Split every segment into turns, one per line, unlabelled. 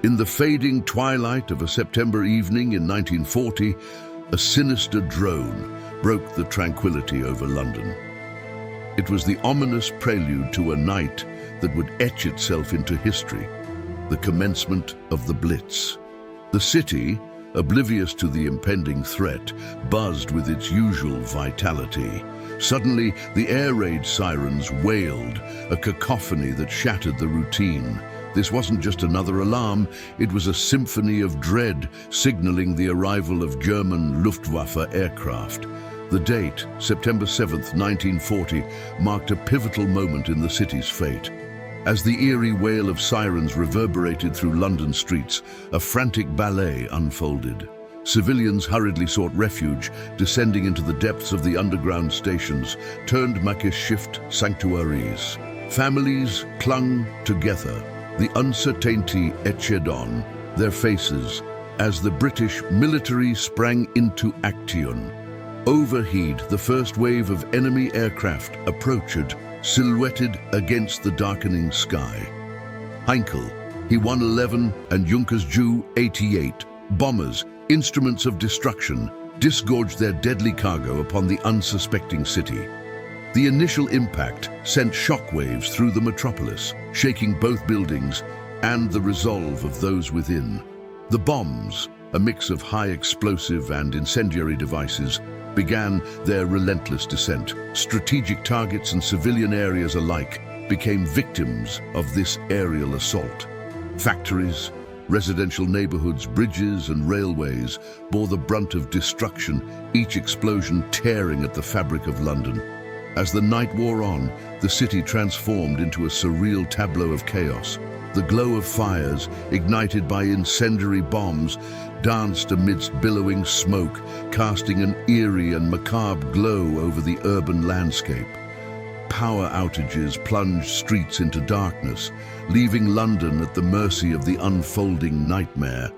In the fading twilight of a September evening in 1940, a sinister drone broke the tranquility over London. It was the ominous prelude to a night that would etch itself into history, the commencement of the Blitz. The city, oblivious to the impending threat, buzzed with its usual vitality. Suddenly, the air raid sirens wailed, a cacophony that shattered the routine. This wasn't just another alarm, it was a symphony of dread, signaling the arrival of German Luftwaffe aircraft. The date, September 7th, 1940, marked a pivotal moment in the city's fate. As the eerie wail of sirens reverberated through London streets, a frantic ballet unfolded. Civilians hurriedly sought refuge, descending into the depths of the underground stations, turned makeshift sanctuaries. Families clung together, the uncertainty etched on their faces as the British military sprang into action. Overhead, the first wave of enemy aircraft approached, silhouetted against the darkening sky. Heinkel, He-111 and Junkers Ju-88, bombers, instruments of destruction, disgorged their deadly cargo upon the unsuspecting city. The initial impact sent shockwaves through the metropolis, shaking both buildings and the resolve of those within. The bombs, a mix of high explosive and incendiary devices, began their relentless descent. Strategic targets and civilian areas alike became victims of this aerial assault. Factories, residential neighborhoods, bridges and railways bore the brunt of destruction, each explosion tearing at the fabric of London. As the night wore on, the city transformed into a surreal tableau of chaos. The glow of fires, ignited by incendiary bombs, danced amidst billowing smoke, casting an eerie and macabre glow over the urban landscape. Power outages plunged streets into darkness, leaving London at the mercy of the unfolding nightmare.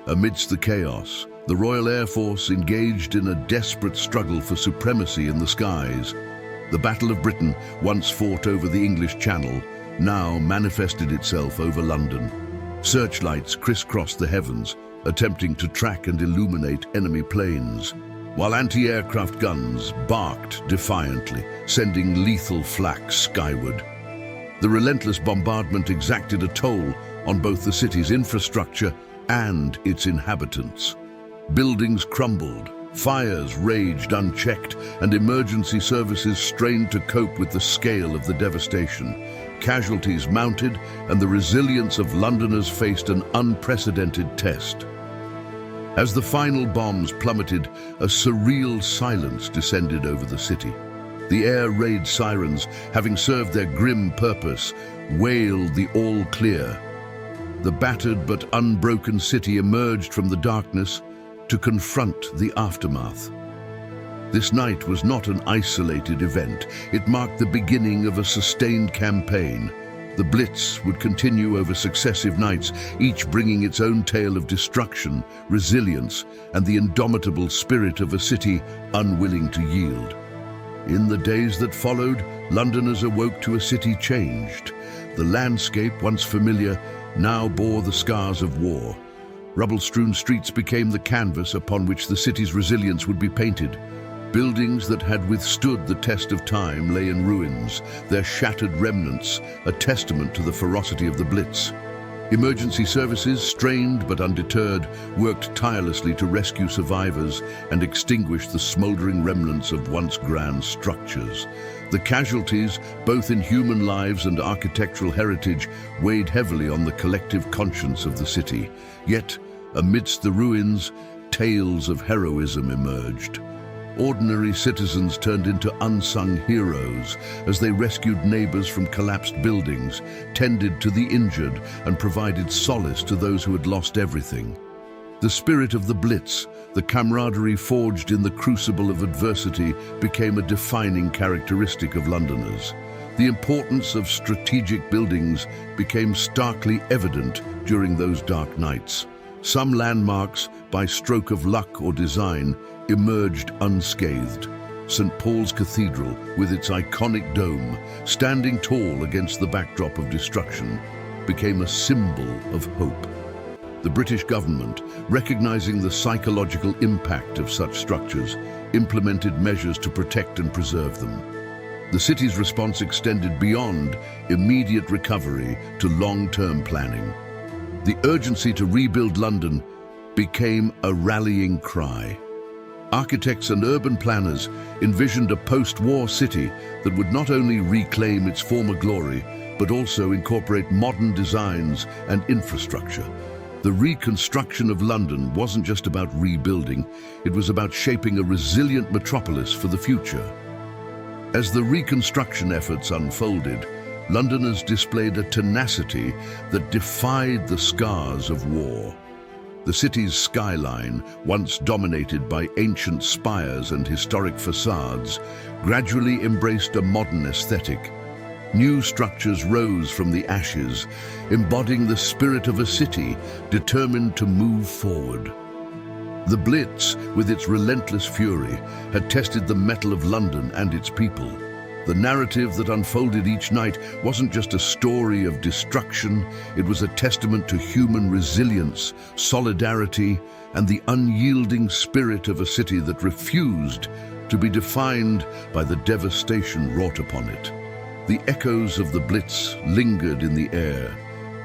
Amidst the chaos, the Royal Air Force engaged in a desperate struggle for supremacy in the skies. The Battle of Britain, once fought over the English Channel, now manifested itself over London. Searchlights crisscrossed the heavens, attempting to track and illuminate enemy planes, while anti-aircraft guns barked defiantly, sending lethal flak skyward. The relentless bombardment exacted a toll on both the city's infrastructure and its inhabitants. Buildings crumbled, fires raged unchecked, and emergency services strained to cope with the scale of the devastation. Casualties mounted, and the resilience of Londoners faced an unprecedented test. As the final bombs plummeted, a surreal silence descended over the city. The air raid sirens, having served their grim purpose, wailed the all clear. The battered but unbroken city emerged from the darkness to confront the aftermath. This night was not an isolated event. It marked the beginning of a sustained campaign. The Blitz would continue over successive nights, each bringing its own tale of destruction, resilience, and the indomitable spirit of a city unwilling to yield. In the days that followed, Londoners awoke to a city changed. The landscape, once familiar, now bore the scars of war. Rubble-strewn streets became the canvas upon which the city's resilience would be painted. Buildings that had withstood the test of time lay in ruins, their shattered remnants a testament to the ferocity of the Blitz. Emergency services, strained but undeterred, worked tirelessly to rescue survivors and extinguish the smoldering remnants of once grand structures. The casualties, both in human lives and architectural heritage, weighed heavily on the collective conscience of the city. Yet, amidst the ruins, tales of heroism emerged. Ordinary citizens turned into unsung heroes as they rescued neighbors from collapsed buildings, tended to the injured, and provided solace to those who had lost everything. The spirit of the Blitz, the camaraderie forged in the crucible of adversity, became a defining characteristic of Londoners. The importance of strategic buildings became starkly evident during those dark nights. Some landmarks, by stroke of luck or design, emerged unscathed. St. Paul's Cathedral, with its iconic dome, standing tall against the backdrop of destruction, became a symbol of hope. The British government, recognizing the psychological impact of such structures, implemented measures to protect and preserve them. The city's response extended beyond immediate recovery to long-term planning. The urgency to rebuild London became a rallying cry. Architects and urban planners envisioned a post-war city that would not only reclaim its former glory, but also incorporate modern designs and infrastructure. The reconstruction of London wasn't just about rebuilding, it was about shaping a resilient metropolis for the future. As the reconstruction efforts unfolded, Londoners displayed a tenacity that defied the scars of war. The city's skyline, once dominated by ancient spires and historic facades, gradually embraced a modern aesthetic. New structures rose from the ashes, embodying the spirit of a city determined to move forward. The Blitz, with its relentless fury, had tested the mettle of London and its people. The narrative that unfolded each night wasn't just a story of destruction, it was a testament to human resilience, solidarity, and the unyielding spirit of a city that refused to be defined by the devastation wrought upon it. The echoes of the Blitz lingered in the air,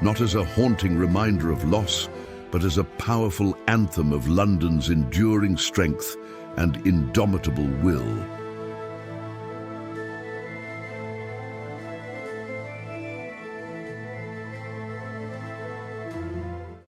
not as a haunting reminder of loss, but as a powerful anthem of London's enduring strength and indomitable will.